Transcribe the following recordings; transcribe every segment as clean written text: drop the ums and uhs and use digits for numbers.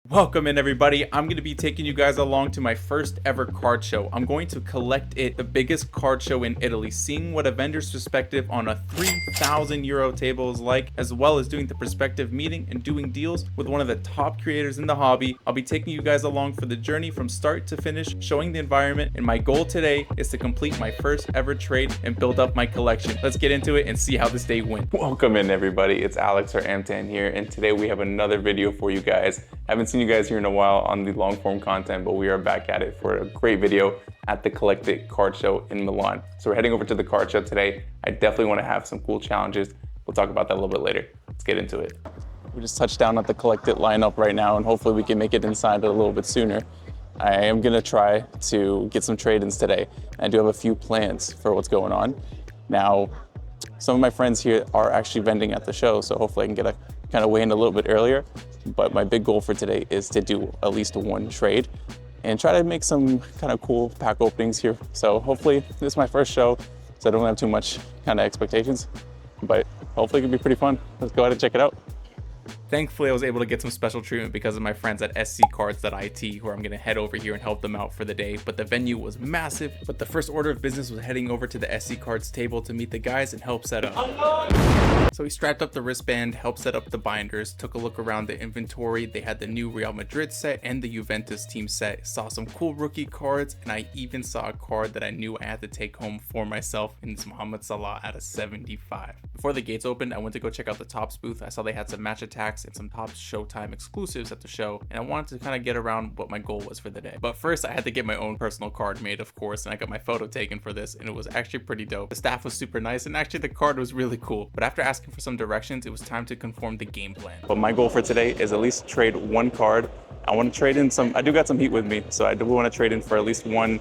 Welcome in everybody. I'm going to be taking you guys along to my first ever card show. I'm going to collect it, the biggest card show in Italy, seeing what a vendor's perspective on a 3,000 euro table is like, as well as doing the perspective meeting and doing deals with one of the top creators in the hobby. I'll be taking you guys along for the journey from start to finish, showing the environment, and my goal today is to complete my first ever trade and build up my collection. Let's get into it and see how this day went. Welcome in everybody, it's Alex or Amtan here, and today we have another video for you guys. Haven't seen you guys here in a while on the long form content, but we are back at it for a great video at the Collected Card Show in Milan. So we're heading over to the card show today. I definitely want to have some cool challenges. We'll talk about that a little bit later. Let's get into it. We just touched down at the Collected lineup right now, and hopefully we can make it inside a little bit sooner. I am gonna try to get some trade-ins today. I do have a few plans for what's going on. Now, some of my friends here are actually vending at the show, so hopefully I can get a kind of weigh in a little bit earlier. But my big goal for today is to do at least one trade and try to make some kind of cool pack openings here. So hopefully this is my first show, so I don't have too much kind of expectations, but hopefully it can be pretty fun. Let's go ahead and check it out. Thankfully, I was able to get some special treatment because of my friends at sccards.it, who I'm going to head over here and help them out for the day. But the venue was massive. But the first order of business was heading over to the SC Cards table to meet the guys and help set up. So we strapped up the wristband, helped set up the binders, took a look around the inventory. They had the new Real Madrid set and the Juventus team set. Saw some cool rookie cards, and I even saw a card that I knew I had to take home for myself, and it's Mohamed Salah at a 75. Before the gates opened, I went to go check out the Topps booth. I saw they had some match attacks and some Topps Showtime exclusives at the show, and I wanted to kind of get around what my goal was for the day. But first, I had to get my own personal card made, of course, and I got my photo taken for this, and it was actually pretty dope. The staff was super nice, and actually the card was really cool. But after asking for some directions, it was time to conform the game plan. But my goal for today is at least trade one card. I want to trade in some, I do got some heat with me, so I do want to trade in for at least one,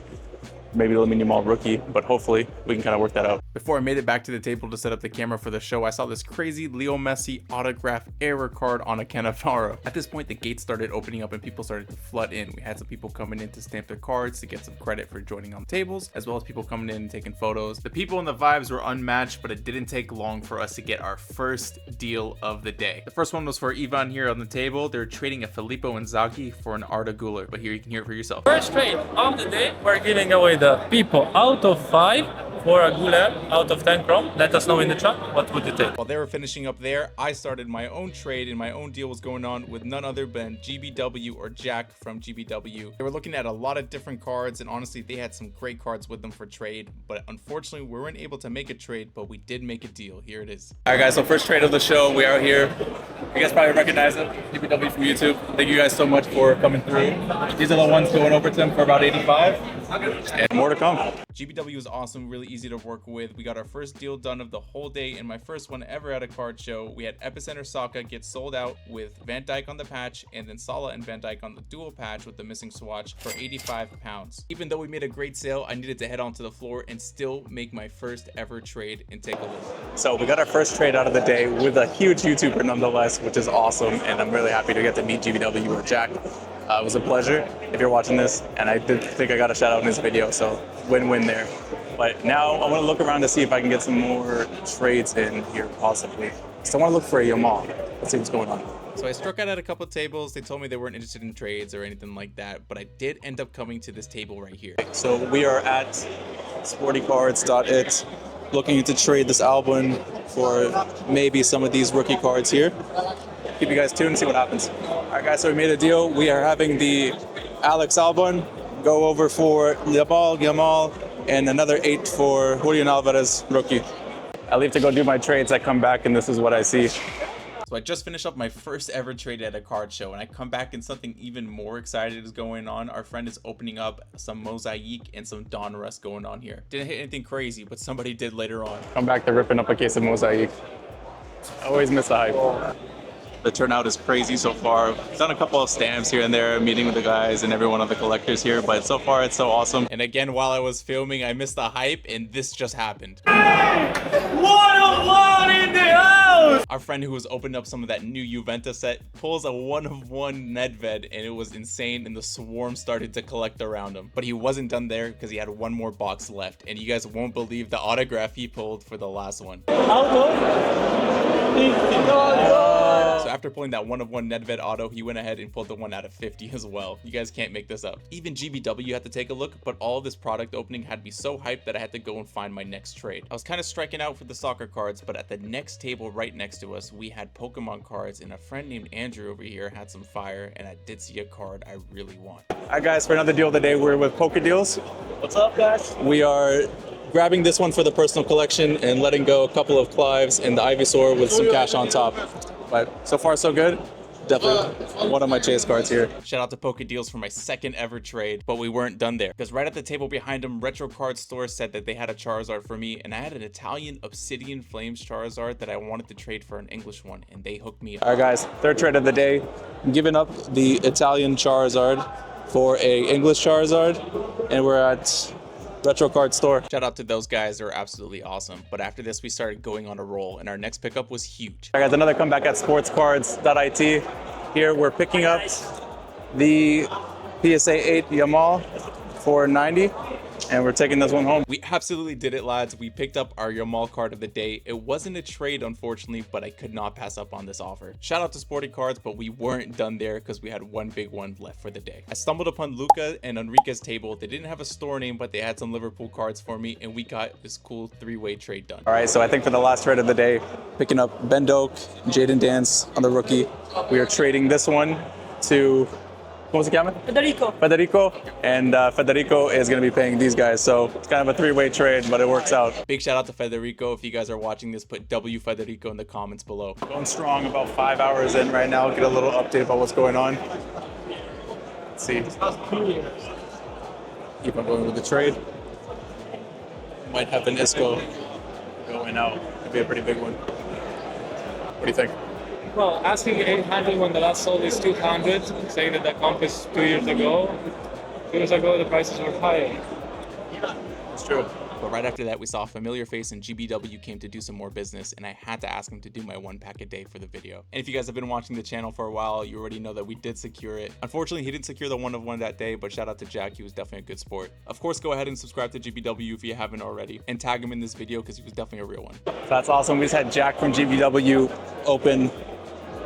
maybe the Yamal rookie, but hopefully we can kind of work that out. Before I made it back to the table to set up the camera for the show, I saw this crazy Leo Messi autograph error card on a Cannavaro. At this point, the gates started opening up and people started to flood in. We had some people coming in to stamp their cards to get some credit for joining on tables, as well as people coming in and taking photos. The people and the vibes were unmatched, but it didn't take long for us to get our first deal of the day. The first one was for Ivan here on the table. They're trading a Filippo Inzaghi for an Arda Güler, but here you can hear it for yourself. First trade of the day, we're giving away the people out of 5 for a Güler out of 10 chrome. Let us know in the chat what would you take. While they were finishing up there, I started my own trade, and my own deal was going on with none other than GBW, or Jack from GBW. They were looking at a lot of different cards, and honestly they had some great cards with them for trade, but unfortunately we weren't able to make a trade, but we did make a deal. Here it is. All right guys, so first trade of the show. We are here. You guys probably recognize it, GBW from YouTube. Thank you guys so much for coming through. These are the ones going over to them for about 85. And more to come. GBW is awesome, really easy to work with. We got our first deal done of the whole day, and my first one ever at a card show. We had Epicenter Saka get sold out with Van Dijk on the patch, and then Salah and Van Dijk on the dual patch with the missing swatch for 85 pounds. Even though we made a great sale, I needed to head onto the floor and still make my first ever trade and take a look. So we got our first trade out of the day with a huge YouTuber nonetheless, which is awesome, and I'm really happy to get to meet GBW or Jack. It was a pleasure if you're watching this, and I did think I got a shout out in this video, so win-win there. But now I want to look around to see if I can get some more trades in here possibly. So I want to look for a Yamal. Let's see what's going on. So I struck out at a couple of tables. They told me they weren't interested in trades or anything like that, but I did end up coming to this table right here. So we are at sportycards.it looking to trade this album for maybe some of these rookie cards here. Keep you guys tuned and see what happens. All right guys, so we made a deal. We are having the Alex album go over for Yamal, and another 8 for Julian Alvarez rookie. I leave to go do my trades. I come back and this is what I see. So I just finished up my first ever trade at a card show, and I come back and something even more excited is going on. Our friend is opening up some Mosaic and some Donruss going on here. Didn't hit anything crazy, but somebody did later on. Come back to ripping up a case of Mosaic. I always miss the hype. The turnout is crazy so far. Done a couple of stamps here and there, meeting with the guys and every one of the collectors here, but so far it's so awesome. And again, while I was filming, I missed the hype, and this just happened. One in the house! Our friend who was opening up some of that new Juventus set pulls a 1-of-1 Nedved, and it was insane, and the swarm started to collect around him. But he wasn't done there because he had one more box left, and you guys won't believe the autograph he pulled for the last one. So after pulling that 1-of-1 Nedved auto, he went ahead and pulled the 1 out of 50 as well. You guys can't make this up. Even GBW had to take a look, but all of this product opening had me so hyped that I had to go and find my next trade. I was kind of striking out for the soccer cards, but at the next table right next to us, we had Pokemon cards, and a friend named Andrew over here had some fire, and I did see a card I really want. All right, guys, for another deal of the day, we're with Poke Deals. What's up, guys? We are grabbing this one for the personal collection and letting go a couple of Clives and the Ivysaur with some cash on top. But so far so good. Definitely one of my chase cards here. Shout out to Poke Deals for my second ever trade, but we weren't done there because right at the table behind them, Retro Card Store said that they had a Charizard for me, and I had an Italian Obsidian Flames Charizard that I wanted to trade for an English one, and they hooked me up. All right, guys, third trade of the day. I'm giving up the Italian Charizard for a English Charizard, and we're at Retro Card Store. Shout out to those guys, they're absolutely awesome. But after this, we started going on a roll, and our next pickup was huge. All right, guys, another comeback at sportscards.it. Here we're picking up the PSA 8 Yamal for 90, and we're taking this one home. We absolutely did it, lads. We picked up our Yamal card of the day. It wasn't a trade, unfortunately, but I could not pass up on this offer. Shout out to Sporting Cards, but we weren't done there because we had one big one left for the day. I stumbled upon Luca and Enrique's table. They didn't have a store name, but they had some Liverpool cards for me, and we got this cool three-way trade done. All right, so I think for the last trade of the day, picking up Ben Doak, Jaden Dance on the rookie. We are trading this one to, ¿cómo se llama? Federico, and Federico is going to be paying these guys, so it's kind of a three-way trade, but it works out. Big shout out to Federico. If you guys are watching this, put W Federico in the comments below. Going strong, about 5 hours in right now. Get a little update about what's going on. Let's see. Keep on going with the trade. Might have an Isco Going out. Could be a pretty big one. What do you think? Well, asking 800 when the last sold is 200, saying that the comp is 2 years ago. 2 years ago, the prices were higher. It's true. But right after that, we saw a familiar face, and GBW came to do some more business, and I had to ask him to do my 1 pack a day for the video. And if you guys have been watching the channel for a while, you already know that we did secure it. Unfortunately, he didn't secure the 1-of-1 that day, but shout out to Jack, he was definitely a good sport. Of course, go ahead and subscribe to GBW if you haven't already, and tag him in this video because he was definitely a real one. So that's awesome. We just had Jack from GBW open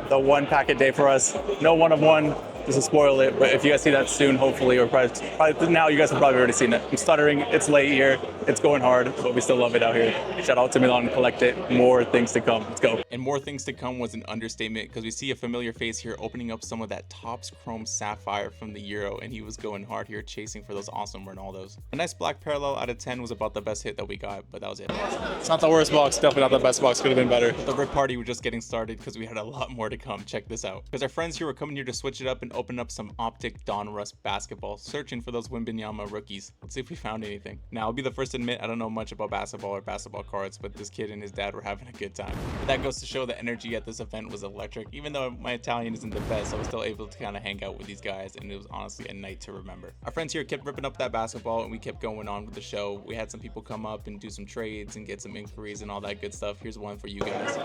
the 1 pack a day for us. No 1-of-1. Just to spoil it, but if you guys see that soon, hopefully, or probably now, you guys have probably already seen it. I'm stuttering, it's late here, it's going hard, but we still love it out here. Shout out to Milan, collect it, more things to come, let's go. And more things to come was an understatement because we see a familiar face here opening up some of that Topps Chrome Sapphire from the Euro, and he was going hard here chasing for those awesome Ronaldos. A nice black parallel out of 10 was about the best hit that we got, but that was it. It's not the worst box, definitely not the best box, could have been better. The rip party was just getting started because we had a lot more to come. Check this out. Because our friends here were coming here to switch it up and open up some Optic Donruss basketball, searching for those Wembanyama rookies. Let's see if we found anything. Now, I'll be the first to admit I don't know much about basketball or basketball cards, but this kid and his dad were having a good time. But that goes to show the energy at this event was electric. Even though my Italian isn't the best, I was still able to kind of hang out with these guys, and it was honestly a night to remember. Our friends here kept ripping up that basketball, and we kept going on with the show. We had some people come up and do some trades and get some inquiries and all that good stuff. Here's one for you guys.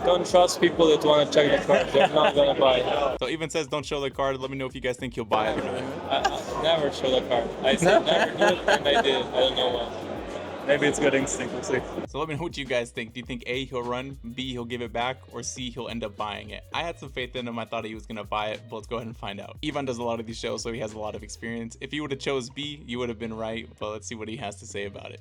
Don't trust people that want to check the cards. They're not going to buy it. So even says don't show the card. Let me know if you guys think he'll buy it or not. I never show the card. I said never do it, and I did. I don't know why. Maybe it's good instinct, we'll see. So let me know what you guys think. Do you think A, he'll run, B, he'll give it back, or C, he'll end up buying it? I had some faith in him. I thought he was gonna buy it, but let's go ahead and find out. Ivan does a lot of these shows, so he has a lot of experience. If you would have chose B, you would have been right, but let's see what he has to say about it.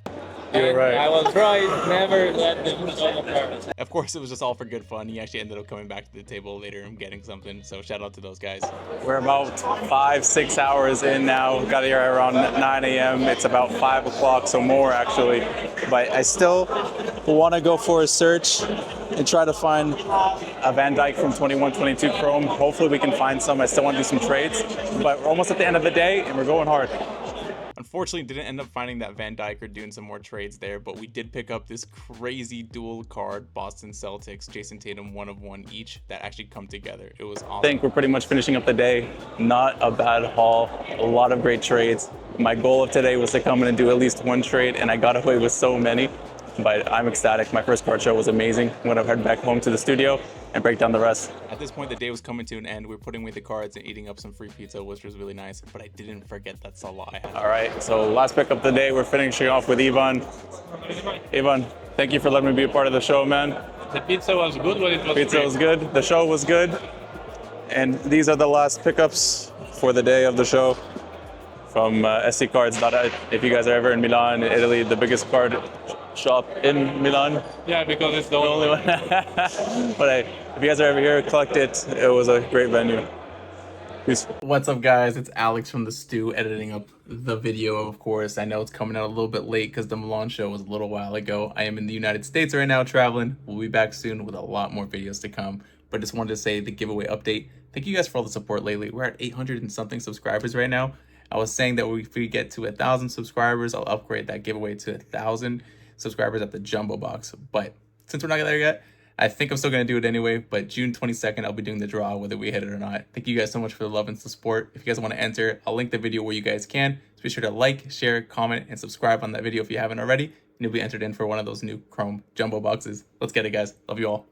You're right. I was right. Never let them show the card. Of course, it was just all for good fun. He actually ended up coming back to the table later and getting something, so shout out to those guys. We're about 5-6 hours in now. We got here around 9 a.m. It's about 5 o'clock, so more actually. But I still want to go for a search and try to find a Van Dyke from 21-22 Chrome. Hopefully we can find some. I still want to do some trades, but we're almost at the end of the day and we're going hard. Unfortunately, didn't end up finding that Van Dyke or doing some more trades there, but we did pick up this crazy dual card Boston Celtics, Jason Tatum 1-of-1 each that actually come together. It was awesome. I think we're pretty much finishing up the day. Not a bad haul, a lot of great trades. My goal of today was to come in and do at least one trade, and I got away with so many. but I'm ecstatic. My first card show was amazing. I'm gonna head back home to the studio and break down the rest. At this point, the day was coming to an end. We were putting away the cards and eating up some free pizza, which was really nice. But I didn't forget that Salah I had. All right, so last pick of the day, we're finishing off with Ivan. Ivan, thank you for letting me be a part of the show, man. The pizza was good, but it was Pizza was good, the show was good. And these are the last pickups for the day of the show from sccards.it. If you guys are ever in Milan, Italy, the biggest card shop in Milan. Yeah, because it's the only one. But hey, if you guys are ever here, collect it. It was a great venue. Peace. What's up, guys? It's Alex from the Stew editing up the video, of course. I know it's coming out a little bit late because the Milan show was a little while ago. I am in the United States right now traveling. We'll be back soon with a lot more videos to come. But just wanted to say the giveaway update. Thank you guys for all the support lately. We're at 800 and something subscribers right now. I was saying that if we get to 1,000 subscribers, I'll upgrade that giveaway to 1,000 subscribers at the jumbo box. But since we're not there yet, I think I'm still going to do it anyway. But June 22nd, I'll be doing the draw, whether we hit it or not. Thank you guys so much for the love and support. If you guys want to enter, I'll link the video where you guys can. So be sure to like, share, comment, and subscribe on that video if you haven't already. And you'll be entered in for one of those new Chrome jumbo boxes. Let's get it, guys. Love you all.